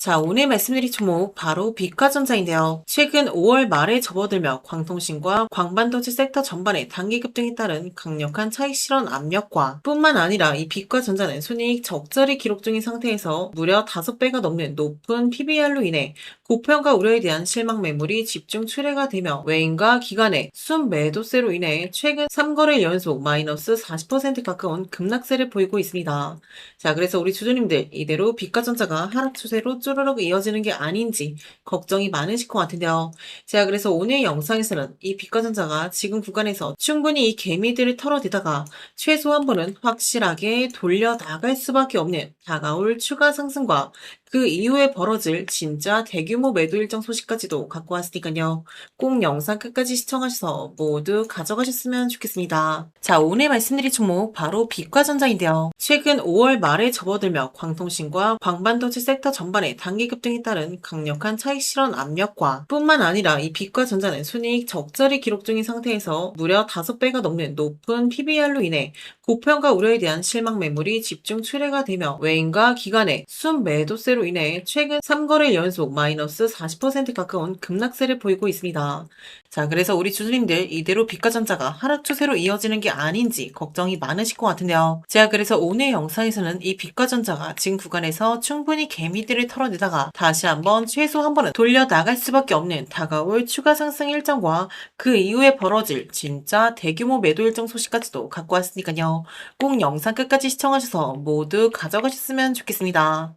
자, 오늘 말씀드릴 종목 바로 비과전자인데요. 최근 5월 말에 접어들며 광통신과 광반도체 섹터 전반에 단기 급등에 따른 강력한 차익 실현 압력과 뿐만 아니라 이 비과전자는 순이익 적자를 기록 중인 상태에서 무려 5배가 넘는 높은 PBR로 인해 고평가 우려에 대한 실망 매물이 집중 출회가 되며 외인과 기관의 순매도세로 인해 최근 3거래 연속 마이너스 40% 가까운 급락세를 보이고 있습니다. 자, 그래서 우리 주주님들 이대로 비과전자가 하락 추세로 쪼르륵 이어지는 게 아닌지 걱정이 많으실 것 같은데요. 제가 그래서 오늘 영상에서는 이 비과전자가 지금 구간에서 충분히 이 개미들을 털어대다가 최소 한 번은 확실하게 돌려 나갈 수밖에 없는 다가올 추가 상승과 그 이후에 벌어질 진짜 대규모 매도 일정 소식까지도 갖고 왔으니까요. 꼭 영상 끝까지 시청하셔서 모두 가져가셨으면 좋겠습니다. 자, 오늘 말씀드릴 종목 바로 비과전자인데요. 최근 5월 말에 접어들며 광통신과 광반도체 섹터 전반에 단기 급등에 따른 강력한 차익 실현 압력과 뿐만 아니라 이 비과전자는 순이익 적자를 기록 중인 상태에서 무려 5배가 넘는 높은 PBR로 인해 고평가 우려에 대한 실망 매물이 집중 출회가 되며 외인과 기관의 순매도세로 인해 최근 3거래 연속 마이너스 40% 가까운 급락세를 보이고 있습니다. 자, 그래서 우리 주주님들 이대로 비과전자가 하락 추세로 이어지는 게 아닌지 걱정이 많으실 것 같은데요. 제가 그래서 오늘 영상에서는 이 비과전자가 지금 구간에서 충분히 개미들을 털어내다가 다시 한번 최소 한 번은 돌려 나갈 수밖에 없는 다가올 추가 상승 일정과 그 이후에 벌어질 진짜 대규모 매도 일정 소식까지도 갖고 왔으니까요. 꼭 영상 끝까지 시청하셔서 모두 가져가셨으면 좋겠습니다.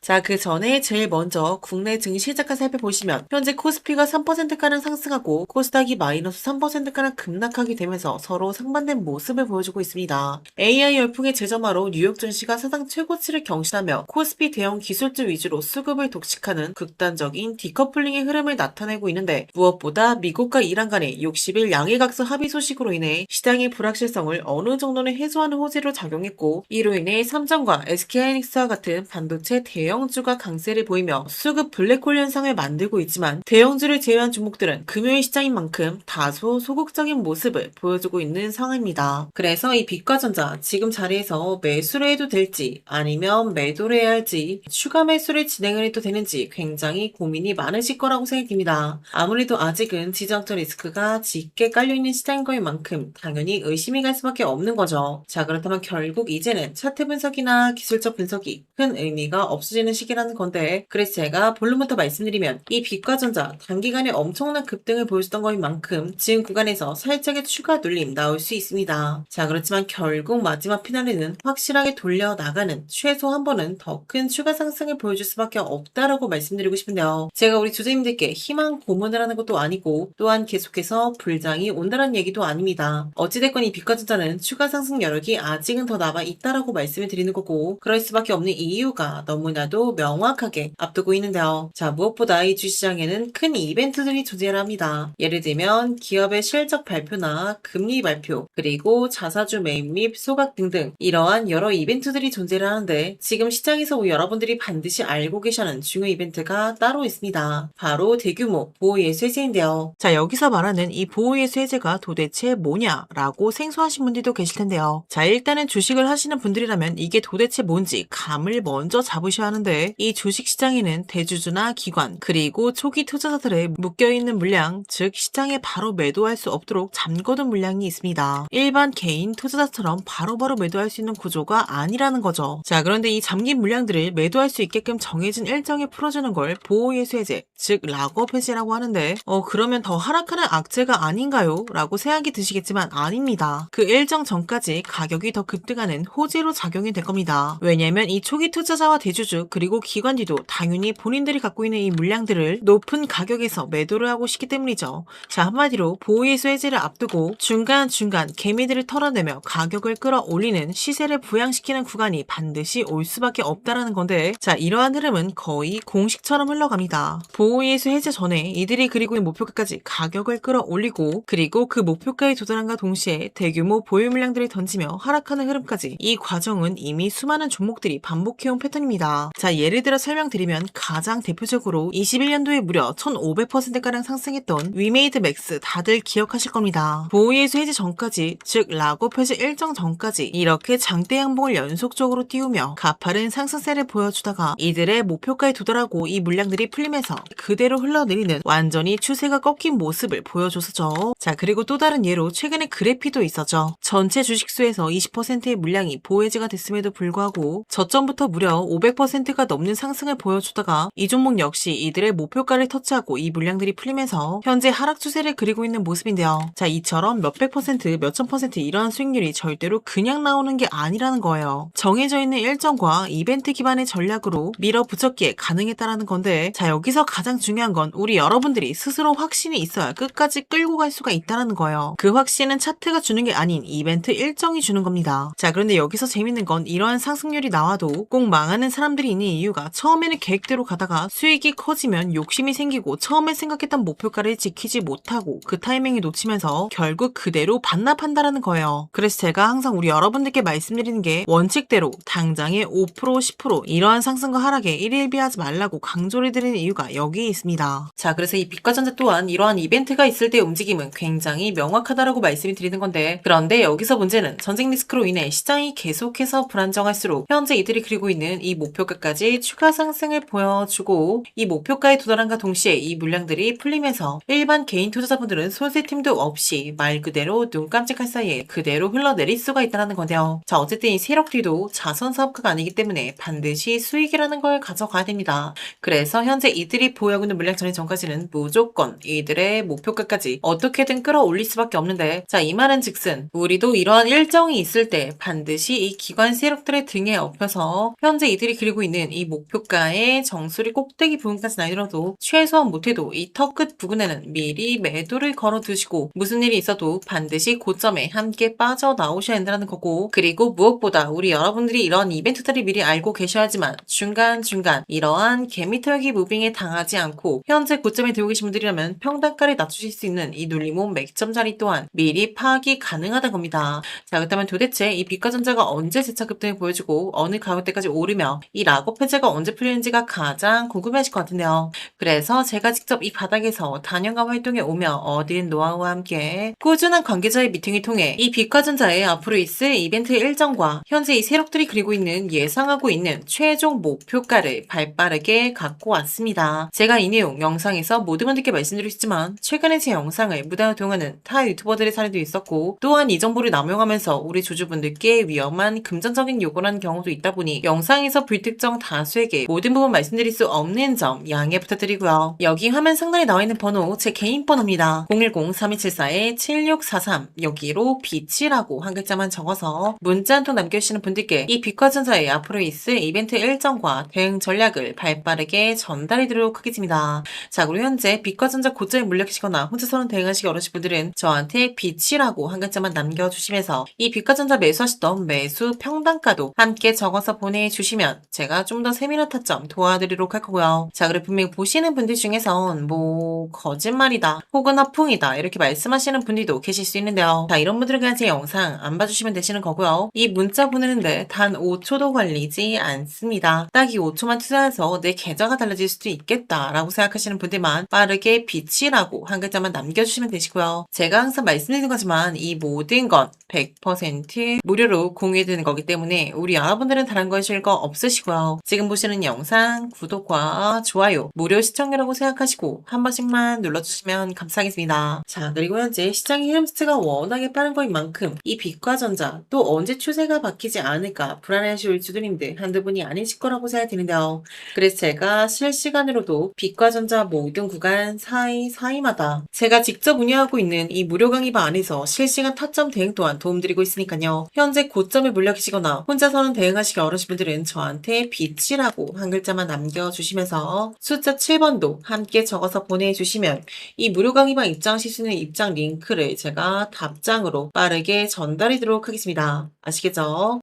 자, 그 전에 제일 먼저 국내 증시 자가 살펴보시면 현재 코스피가 3%가량 상승하고 코스닥이 마이너스 3%가량 급락하게 되면서 서로 상반된 모습을 보여주고 있습니다. AI 열풍의 재점화로 뉴욕 증시가 사상 최고치를 경신하며 코스피 대형 기술주 위주로 수급을 독식하는 극단적인 디커플링의 흐름을 나타내고 있는데 무엇보다 미국과 이란 간의 60일 양해각서 합의 소식으로 인해 시장의 불확실성을 어느 정도는 해소하는 호재로 작용했고 이로 인해 삼성과 SK하이닉스와 같은 반도체 대형 대형주가 강세를 보이며 수급 블랙홀 현상을 만들고 있지만 대형주를 제외한 종목들은 금요일 시장인 만큼 다소 소극적인 모습을 보여주고 있는 상황입니다. 그래서 이 비과전자 지금 자리에서 매수를 해도 될지 아니면 매도를 해야 할지 추가 매수를 진행을 해도 되는지 굉장히 고민이 많으실 거라고 생각이 듭니다. 아무래도 아직은 지정적 리스크가 짙게 깔려있는 시장인 거인 만큼 당연히 의심이 갈 수밖에 없는 거죠. 자, 그렇다면 결국 이제는 차트 분석이나 기술적 분석이 큰 의미가 없어지는 시기라는 건데 그래서 제가 본론부터 말씀드리면 이 비과전자 단기간에 엄청난 급등을 보여줬던 거인 만큼 지금 구간에서 살짝의 추가 눌림 나올 수 있습니다. 자, 그렇지만 결국 마지막 피날에는 확실하게 돌려 나가는 최소 한 번은 더 큰 추가 상승을 보여줄 수밖에 없다라고 말씀드리고 싶은데요. 제가 우리 주주님들께 희망 고문을 하는 것도 아니고 또한 계속해서 불장이 온다는 얘기도 아닙니다. 어찌됐건 이 비과전자는 추가 상승 여력이 아직은 더 남아 있다라고 말씀을 드리는 거고 그럴 수밖에 없는 이유가 너무나도 명확하게 앞두고 있는데요. 자, 무엇보다 이 주시장에는 큰 이벤트들이 존재를 합니다. 예를 들면 기업의 실적 발표나 금리 발표, 그리고 자사주 매입 및 소각 등등 이러한 여러 이벤트들이 존재를 하는데 지금 시장에서 여러분들이 반드시 알고 계셔야 하는 중요 이벤트가 따로 있습니다. 바로 대규모 보호예수 해제인데요. 자, 여기서 말하는 이 보호예수 해제가 도대체 뭐냐라고 생소하신 분들도 계실 텐데요. 자, 일단은 주식을 하시는 분들이라면 이게 도대체 뭔지 감을 먼저 잡으셔야 하는데 이 주식시장에는 대주주나 기관 그리고 초기 투자자들의 묶여있는 물량 즉 시장에 바로 매도할 수 없도록 잠궈둔 물량이 있습니다. 일반 개인 투자자처럼 바로바로 매도할 수 있는 구조가 아니라는 거죠. 자, 그런데 이 잠긴 물량들을 매도할 수 있게끔 정해진 일정에 풀어주는 걸 보호예수 해제 즉 락업 해제라고 하는데 그러면 더 하락하는 악재가 아닌가요? 라고 생각이 드시겠지만 아닙니다. 그 일정 전까지 가격이 더 급등하는 호재로 작용이 될 겁니다. 왜냐면 이 초기 투자자와 대주주 그리고 기관들도 당연히 본인들이 갖고 있는 이 물량들을 높은 가격에서 매도를 하고 싶기 때문이죠. 자, 한마디로 보호예수 해제를 앞두고 중간중간 개미들을 털어내며 가격을 끌어올리는 시세를 부양시키는 구간이 반드시 올 수밖에 없다라는 건데 자, 이러한 흐름은 거의 공식처럼 흘러갑니다. 보호예수 해제 전에 이들이 그리고 있는 목표가까지 가격을 끌어올리고 그리고 그 목표가에 도달함과 동시에 대규모 보유 물량들을 던지며 하락하는 흐름까지 이 과정은 이미 수많은 종목들이 반복해온 패턴입니다. 자, 자, 예를 들어 설명드리면 가장 대표적으로 21년도에 무려 1500%가량 상승했던 위메이드 맥스 다들 기억하실 겁니다. 보호예수 해지 전까지, 즉 락업 해지 일정 전까지 이렇게 장대 양봉을 연속적으로 띄우며 가파른 상승세를 보여주다가 이들의 목표가에 도달하고 이 물량들이 풀리면서 그대로 흘러내리는 완전히 추세가 꺾인 모습을 보여줬었죠. 자, 그리고 또 다른 예로 최근에 그래피도 있었죠. 전체 주식수에서 20%의 물량이 보호해지가 됐음에도 불구하고 저점부터 무려 500%가 넘는 상승을 보여주다가 이 종목 역시 이들의 목표가를 터치하고 이 물량들이 풀리면서 현재 하락 추세를 그리고 있는 모습인데요. 자, 이처럼 몇백 퍼센트, 몇천 퍼센트 이러한 수익률이 절대로 그냥 나오는 게 아니라는 거예요. 정해져 있는 일정과 이벤트 기반의 전략으로 밀어붙였기에 가능했다라는 건데, 자, 여기서 가장 중요한 건 우리 여러분들이 스스로 확신이 있어야 끝까지 끌고 갈 수가 있다라는 거예요. 그 확신은 차트가 주는 게 아닌 이벤트 일정이 주는 겁니다. 자, 그런데 여기서 재밌는 건 이러한 상승률이 나와도 꼭 망하는 사람들이 있는 이유가 처음에는 계획대로 가다가 수익이 커지면 욕심이 생기고 처음에 생각했던 목표가를 지키지 못하고 그 타이밍을 놓치면서 결국 그대로 반납한다라는 거예요. 그래서 제가 항상 우리 여러분들께 말씀드리는 게 원칙대로 당장에 5% 10% 이러한 상승과 하락에 일일비하지 말라고 강조를 드리는 이유가 여기에 있습니다. 자, 그래서 이 빛과전자 또한 이러한 이벤트가 있을 때 움직임은 굉장히 명확하다라고 말씀을 드리는 건데, 그런데 여기서 문제는 전쟁 리스크로 인해 시장이 계속해서 불안정할수록 현재 이들이 그리고 있는 이 목표가까지 추가 상승을 보여주고 이 목표가에 도달한과 동시에 이 물량들이 풀리면서 일반 개인 투자자분들은 손세팀도 없이 말 그대로 눈 깜짝할 사이에 그대로 흘러내릴 수가 있다는 건데요. 자, 어쨌든 이 세력들도 자선 사업가가 아니기 때문에 반드시 수익이라는 걸 가져가야 됩니다. 그래서 현재 이들이 보유하고 있는 물량 전까지는 무조건 이들의 목표가까지 어떻게든 끌어올릴 수밖에 없는데, 자, 이 말은 즉슨 우리도 이러한 일정이 있을 때 반드시 이 기관 세력들의 등에 업혀서 현재 이들이 그리고 있는 이 목표가의 정수리 꼭대기 부분까지는 아니더라도 최소한 못해도 이 턱 끝 부근에는 미리 매도를 걸어 두시고 무슨 일이 있어도 반드시 고점에 함께 빠져나오셔야 한다는 거고, 그리고 무엇보다 우리 여러분들이 이런 이벤트들을 미리 알고 계셔야지만 중간중간 이러한 개미털기 무빙에 당하지 않고 현재 고점에 들고 계신 분들이라면 평단가를 낮추실 수 있는 이 눌림목 맥점 자리 또한 미리 파악이 가능하다는 겁니다. 자, 그렇다면 도대체 이 빛과전자가 언제 재차 급등을 보여주고 어느 가격대까지 오르며 이 락업 해제가 언제 풀리는지가 가장 궁금해하실 것 같은데요. 그래서 제가 직접 이 바닥에서 단연간 활동해 오며 얻은 노하우와 함께 꾸준한 관계자의 미팅을 통해 이 빛과전자의 앞으로 있을 이벤트 일정과 현재 이 세력들이 그리고 있는 예상하고 있는 최종 목표가를 발빠르게 갖고 왔습니다. 제가 이 내용 영상에서 모든 분들께 말씀드리지만 최근에 제 영상을 무단으로 동하는 타 유튜버들의 사례도 있었고, 또한 이 정보를 남용하면서 우리 주주분들께 위험한 금전적인 요구를 하는 경우도 있다 보니 영상에서 불특정 다수에게 모든 부분 말씀드릴 수 없는 점 양해 부탁드리고요. 여기 화면 상단에 나와 있는 번호 제 개인 번호입니다. 010-3274-7643 여기로 빛이라고 한 글자만 적어서 문자 한 통 남겨주시는 분들께 이 빛과전자의 앞으로 있을 이벤트 일정과 대응 전략을 발빠르게 전달해드리도록 하겠습니다. 자, 그리고 현재 빛과전자 고점에 물려 계시거나 혼자서는 대응하시기 어려우신 분들은 저한테 빛이라고 한 글자만 남겨주시면서 이 빛과전자 매수하시던 매수 평단가도 함께 적어서 보내주시면 제가 좀 더 세밀한 타점 도와드리도록 할 거고요. 자, 그리고 분명히 보시는 분들 중에선 뭐 거짓말이다 혹은 허풍이다 이렇게 말씀하시는 분들도 계실 수 있는데요. 자, 이런 분들은 그냥 제 영상 안 봐주시면 되시는 거고요. 이 문자 보내는데 단 5초도 걸리지 않습니다. 딱 이 5초만 투자해서 내 계좌가 달라질 수도 있겠다라고 생각하시는 분들만 빠르게 빛이라고 한 글자만 남겨주시면 되시고요. 제가 항상 말씀드리는 거지만 이 모든 건 100% 무료로 공유해드리는 거기 때문에 우리 여러분들은 다른 거 하실 거 없으시고요. 지금 보시는 영상 구독과 좋아요 무료 시청이라고 생각하시고 한 번씩만 눌러주시면 감사하겠습니다. 자, 그리고 현재 시장의 흐름스가 워낙에 빠른 거인 만큼 이 빛과전자 또 언제 추세가 바뀌지 않을까 불안해하실 주주님들 한두 분이 아니실 거라고 생각되는데요. 그래서 제가 실시간으로도 빛과전자 모든 구간 사이마다 제가 직접 운영하고 있는 이 무료 강의방 안에서 실시간 타점 대응 또한 도움드리고 있으니까요. 현재 고점에 물려 계시거나 혼자서는 대응하시기 어려우신 분들은 저한테 빛이라고 한 글자만 남겨주시면서 숫자 7번도 함께 적어서 보내주시면 이 무료 강의방 입장하실 수 있는 입장 링크를 제가 답장으로 빠르게 전달해드리도록 하겠습니다. 아시겠죠?